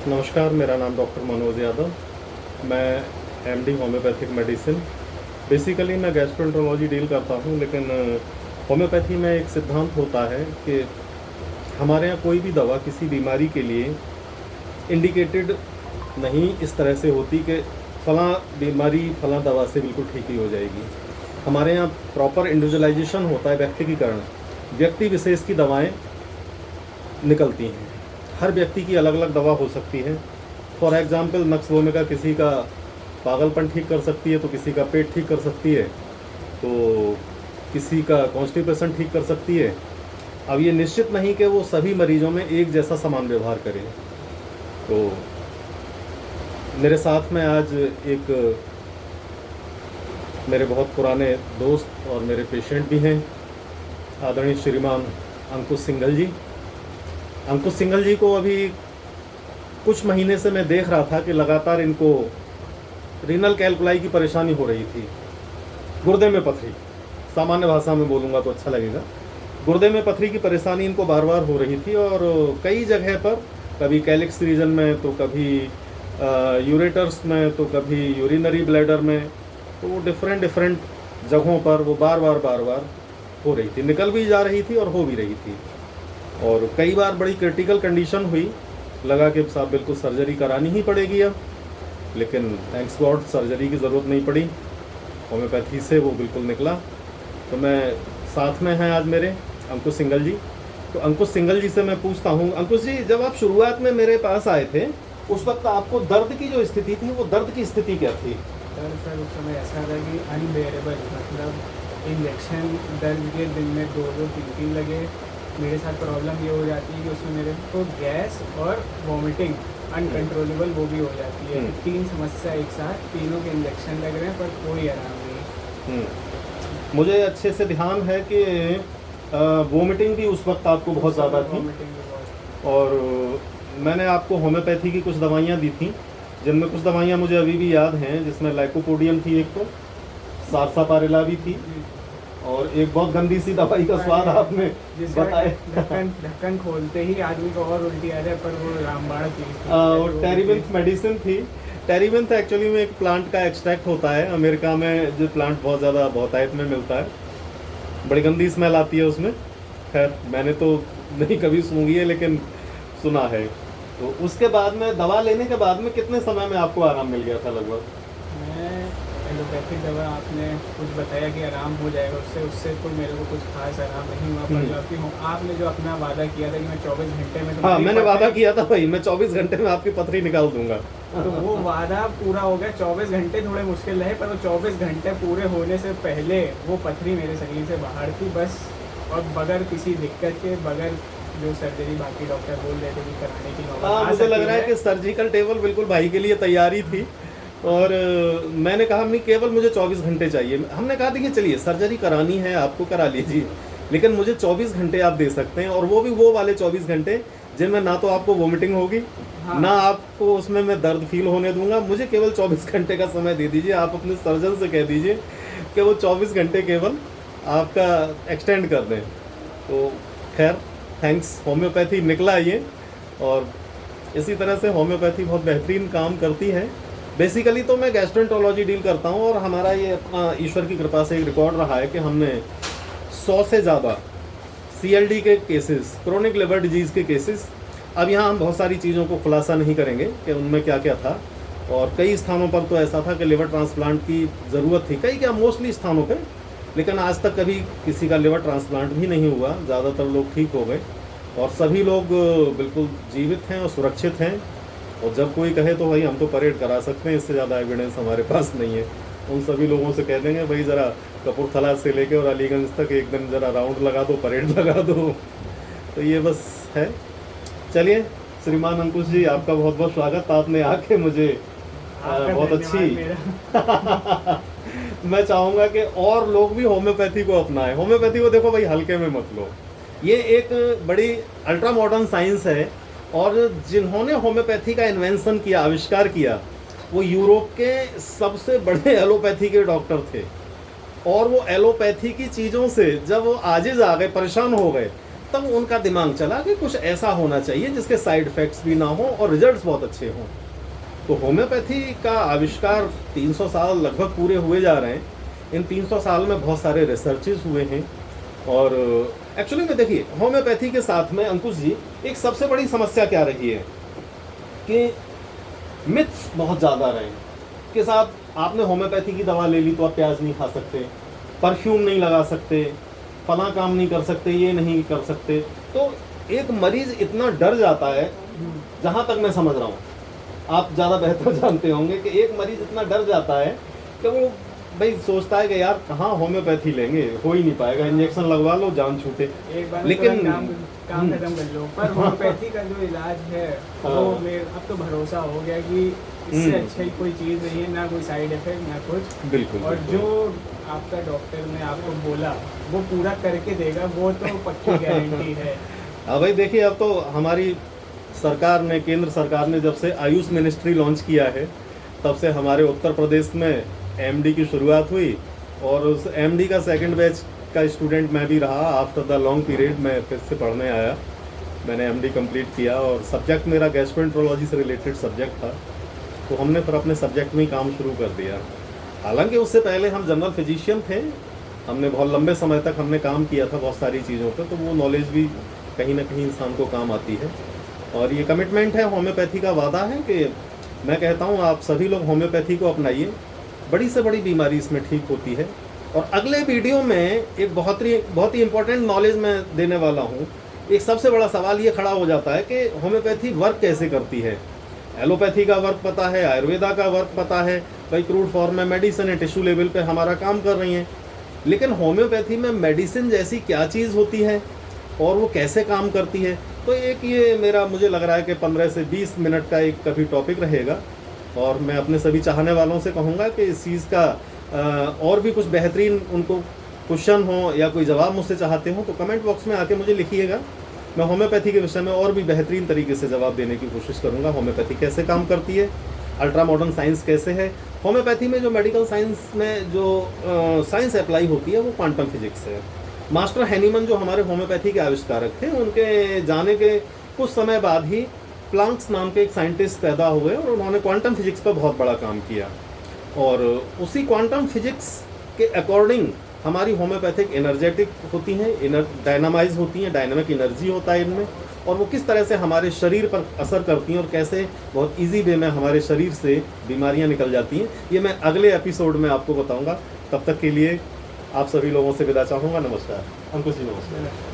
नमस्कार, मेरा नाम डॉक्टर मनोज यादव। मैं एमडी होम्योपैथिक मेडिसिन। बेसिकली मैं गैस्ट्रोएंटरोलॉजी डील करता हूँ, लेकिन होम्योपैथी में एक सिद्धांत होता है कि हमारे यहाँ कोई भी दवा किसी बीमारी के लिए इंडिकेटेड नहीं इस तरह से होती कि फ़लाँ बीमारी फ़लाँ दवा से बिल्कुल ठीक ही हो जाएगी। हमारे यहाँ प्रॉपर इंडिविजुअलाइजेशन होता है, व्यक्तिकीकरण। व्यक्ति विशेष की दवाएँ निकलती हैं। हर व्यक्ति की अलग अलग दवा हो सकती है। फॉर एग्ज़ाम्पल नक्स वोमिका किसी का पागलपन ठीक कर सकती है, तो किसी का पेट ठीक कर सकती है, तो किसी का कॉन्स्टिपेशन ठीक कर सकती है। अब ये निश्चित नहीं कि वो सभी मरीजों में एक जैसा समान व्यवहार करें। तो मेरे साथ में आज एक मेरे बहुत पुराने दोस्त और मेरे पेशेंट भी हैं, आदरणीय श्रीमान अंकुश सिंघल जी। अंकुश सिंघल जी को अभी कुछ महीने से मैं देख रहा था कि लगातार इनको रीनल कैल्कुलाई की परेशानी हो रही थी। गुर्दे में पथरी, सामान्य भाषा में बोलूँगा तो अच्छा लगेगा। गुर्दे में पथरी की परेशानी इनको बार बार हो रही थी और कई जगह पर, कभी कैलिक्स रीजन में, तो कभी यूरेटर्स में, तो कभी यूरिनरी ब्लैडर में, तो वो डिफरेंट जगहों पर वो बार बार हो रही थी। निकल भी जा रही थी और हो भी रही थी, और कई बार बड़ी क्रिटिकल कंडीशन हुई। लगा कि साहब बिल्कुल सर्जरी करानी ही पड़ेगी अब, लेकिन थैंक्स गॉड सर्जरी की ज़रूरत नहीं पड़ी। होम्योपैथी से वो बिल्कुल निकला। तो मैं साथ में हैं आज मेरे अंकुश सिंघल जी। तो अंकुश सिंघल जी से मैं पूछता हूँ, अंकुश जी, जब आप शुरुआत में मेरे पास आए थे उस वक्त आपको दर्द की जो स्थिति थी, वो दर्द की स्थिति क्या थी? सर उस समय ऐसा था कि अनबेरेबल, मतलब इंजेक्शन दर्द के दिन में 2-2 3-3 लगे। मेरे साथ प्रॉब्लम ये हो जाती है कि उसमें मेरे को गैस और वॉमिटिंग अनकंट्रोलेबल वो भी हो जाती है। 3 समस्या एक साथ, तीनों के इंजेक्शन लग रहे हैं पर कोई आराम नहीं। मुझे अच्छे से ध्यान है कि वोमिटिंग भी उस वक्त आपको बहुत ज़्यादा थी, वॉमिटिंग भी बहुत। और मैंने आपको होम्योपैथी की कुछ दवाइयाँ दी थी, जिनमें कुछ दवाइयाँ मुझे अभी भी याद हैं, जिसमें लाइकोपोडियम थी, एक तो सारसापारेला भी थी, और एक बहुत गंदी सी दवाई का स्वाद आपने बताया। ढक्कन खोलते ही आदमी को और उल्टी आ जाए, पर वो रामबाण थी। और टेरिबिंथ मेडिसिन थी। टेरिबिंथ एक्चुअली में एक प्लांट का एक्सट्रैक्ट होता है, अमेरिका में जो प्लांट बहुत ज़्यादा बहुतायत में मिलता है। बड़ी गंदी स्मेल आती है उसमें। खैर, मैंने तो नहीं कभी सूंघी है, लेकिन सुना है। तो उसके बाद में दवा लेने के बाद में कितने समय में आपको आराम मिल गया था लगभग? मैं एलोपैथिक दवा आपने कुछ बताया कि आराम हो जाएगा उससे तो मेरे को कुछ खास आराम नहीं हुआ। पर जो आपने जो अपना वादा किया था कि मैं 24 घंटे में, हाँ, मैंने वादा किया था भाई, मैं 24 घंटे में आपकी पथरी निकाल दूंगा। तो वो वादा पूरा हो गया। 24 घंटे थोड़े मुश्किल रहे, पर वो 24 घंटे पूरे होने से पहले वो पथरी मेरे शरीर से बाहर थी बस। और बगैर किसी दिक्कत के, बगैर जो सर्जरी बाकी डॉक्टर बोल रहे थे कि कराने की नौबत आ मुझे लग रहा है सकती कि सर्जिकल टेबल बिल्कुल भाई के लिए तैयारी थी, और मैंने कहा नहीं, केवल मुझे 24 घंटे चाहिए। हमने कहा देखिए, चलिए सर्जरी करानी है आपको, करा लीजिए, लेकिन मुझे 24 घंटे आप दे सकते हैं, और वो भी वो वाले 24 घंटे जिनमें ना तो आपको वोमिटिंग होगी, हाँ। ना आपको उसमें मैं दर्द फील होने दूंगा। मुझे केवल 24 घंटे का समय दे दीजिए। आप अपने सर्जन से कह दीजिए कि वो 24 घंटे केवल आपका एक्सटेंड कर दें। तो खैर, थैंक्स, होम्योपैथी निकला ये, और इसी तरह से होम्योपैथी बहुत बेहतरीन काम करती है। बेसिकली तो मैं गैस्ट्रोएंटरोलॉजी डील करता हूँ, और हमारा ये अपना ईश्वर की कृपा से एक रिकॉर्ड रहा है कि हमने 100 से ज़्यादा CLD के केसेस, क्रोनिक लिवर डिजीज़ के केसेस, अब यहाँ हम बहुत सारी चीज़ों को खुलासा नहीं करेंगे कि उनमें क्या क्या था, और कई स्थानों पर तो ऐसा था कि लिवर ट्रांसप्लांट की ज़रूरत थी, कई क्या मोस्टली स्थानों पर, लेकिन आज तक कभी किसी का लिवर ट्रांसप्लांट भी नहीं हुआ। ज़्यादातर लोग ठीक हो गए, और सभी लोग बिल्कुल जीवित हैं और सुरक्षित हैं। और जब कोई कहे तो भाई हम तो परेड करा सकते हैं, इससे ज़्यादा एविडेंस हमारे पास नहीं है। उन सभी लोगों से कह देंगे भाई ज़रा कपूरथला से लेके और अलीगंज तक एक दिन ज़रा राउंड लगा दो, परेड लगा दो। तो ये बस है। चलिए श्रीमान अंकुश जी, आपका बहुत बहुत स्वागत। आपने आके मुझे बहुत अच्छी मैं चाहूँगा कि और लोग भी होम्योपैथी को अपनाएं। होम्योपैथी को देखो भाई हल्के में मत लो, ये एक बड़ी अल्ट्रा मॉडर्न साइंस है, और जिन्होंने होम्योपैथी का इन्वेंशन किया, आविष्कार किया, वो यूरोप के सबसे बड़े एलोपैथी के डॉक्टर थे। और वो एलोपैथी की चीज़ों से जब वो आजिज़ आ गए, परेशान हो गए, तब उनका दिमाग चला कि कुछ ऐसा होना चाहिए जिसके साइड इफ़ेक्ट्स भी ना हो और रिजल्ट्स बहुत अच्छे हों। तो होम्योपैथी का आविष्कार 300 साल लगभग पूरे हुए जा रहे हैं। इन 300 साल में बहुत सारे रिसर्चेस हुए हैं और एक्चुअली में देखिए होम्योपैथी के साथ में अंकुश जी एक सबसे बड़ी समस्या क्या रही है कि मिथ्स बहुत ज़्यादा रहे कि साहब आपने होम्योपैथी की दवा ले ली तो आप प्याज नहीं खा सकते, परफ्यूम नहीं लगा सकते, फला काम नहीं कर सकते, ये नहीं कर सकते। तो एक मरीज इतना डर जाता है, जहाँ तक मैं समझ रहा हूँ आप ज़्यादा बेहतर जानते होंगे कि एक मरीज इतना डर जाता है कि वो भाई सोचता है कि यार कहाँ होम्योपैथी लेंगे, हो ही नहीं पाएगा, इंजेक्शन लगवा लो जान छूटे। एक बार लेकिन काम खत्म कर लो। पर होम्योपैथी का जो इलाज है वो मेरे अब तो भरोसा हो गया कि इससे अच्छी कोई चीज़ नहीं है, ना कोई साइड इफेक्ट ना कुछ। बिल्कुल। और जो आपका डॉक्टर ने आपको बोला वो पूरा करके देगा, वो तो पक्की गारंटी है। हाँ भाई देखिए, अब तो हमारी सरकार ने, केंद्र सरकार ने जब से आयुष मिनिस्ट्री लॉन्च किया है तब से हमारे उत्तर प्रदेश में एमडी की शुरुआत हुई और उस एमडी का सेकंड बैच का स्टूडेंट मैं भी रहा। आफ्टर द लॉन्ग पीरियड मैं फिर से पढ़ने आया, मैंने एमडी कंप्लीट किया और सब्जेक्ट मेरा गैस्ट्रोएंटरोलॉजी से रिलेटेड सब्जेक्ट था। तो हमने फिर अपने सब्जेक्ट में ही काम शुरू कर दिया। हालांकि उससे पहले हम जनरल फिजिशियन थे, हमने बहुत लंबे समय तक हमने काम किया था बहुत सारी चीज़ों पर, तो वो नॉलेज भी कहीं ना कहीं इंसान को काम आती है। और ये कमिटमेंट है, होम्योपैथी का वादा है कि मैं कहता हूँ आप सभी लोग होम्योपैथी को अपनाइए, बड़ी से बड़ी बीमारी इसमें ठीक होती है। और अगले वीडियो में एक बहुत ही इंपॉर्टेंट नॉलेज मैं देने वाला हूँ। एक सबसे बड़ा सवाल ये खड़ा हो जाता है कि होम्योपैथी वर्क कैसे करती है। एलोपैथी का वर्क पता है, आयुर्वेदा का वर्क पता है, भाई क्रूड फॉर्म में मेडिसिन है, टिश्यू लेवल पे हमारा काम कर रही हैं, लेकिन होम्योपैथी में मेडिसिन जैसी क्या चीज़ होती है और वो कैसे काम करती है। तो एक ये मेरा मुझे लग रहा है कि 15 से 20 मिनट का एक कभी टॉपिक रहेगा और मैं अपने सभी चाहने वालों से कहूँगा कि इस चीज़ का और भी कुछ बेहतरीन उनको क्वेश्चन हो या कोई जवाब मुझसे चाहते हो तो कमेंट बॉक्स में आके मुझे लिखिएगा। मैं होम्योपैथी के विषय में और भी बेहतरीन तरीके से जवाब देने की कोशिश करूँगा। होम्योपैथी कैसे काम करती है, अल्ट्रा मॉडर्न साइंस कैसे है, होम्योपैथी में जो मेडिकल साइंस में जो साइंस अप्लाई होती है वो क्वांटम फिजिक्स है। मास्टर हैनीमन जो हमारे होम्योपैथी के आविष्कारक थे, उनके जाने के कुछ समय बाद ही प्लांक्स नाम के एक साइंटिस्ट पैदा हुए और उन्होंने क्वांटम फिजिक्स पर बहुत बड़ा काम किया। और उसी क्वांटम फिजिक्स के अकॉर्डिंग हमारी होम्योपैथिक एनर्जेटिक होती हैं, डायनामाइज होती हैं, डायनामिक एनर्जी होता है इनमें, और वो किस तरह से हमारे शरीर पर असर करती हैं और कैसे बहुत इजी वे में हमारे शरीर से बीमारियां निकल जाती हैं, ये मैं अगले एपिसोड में आपको बताऊंगा। तब तक के लिए आप सभी लोगों से विदा चाहूँगा। नमस्कार अंकुश जी, नमस्कार।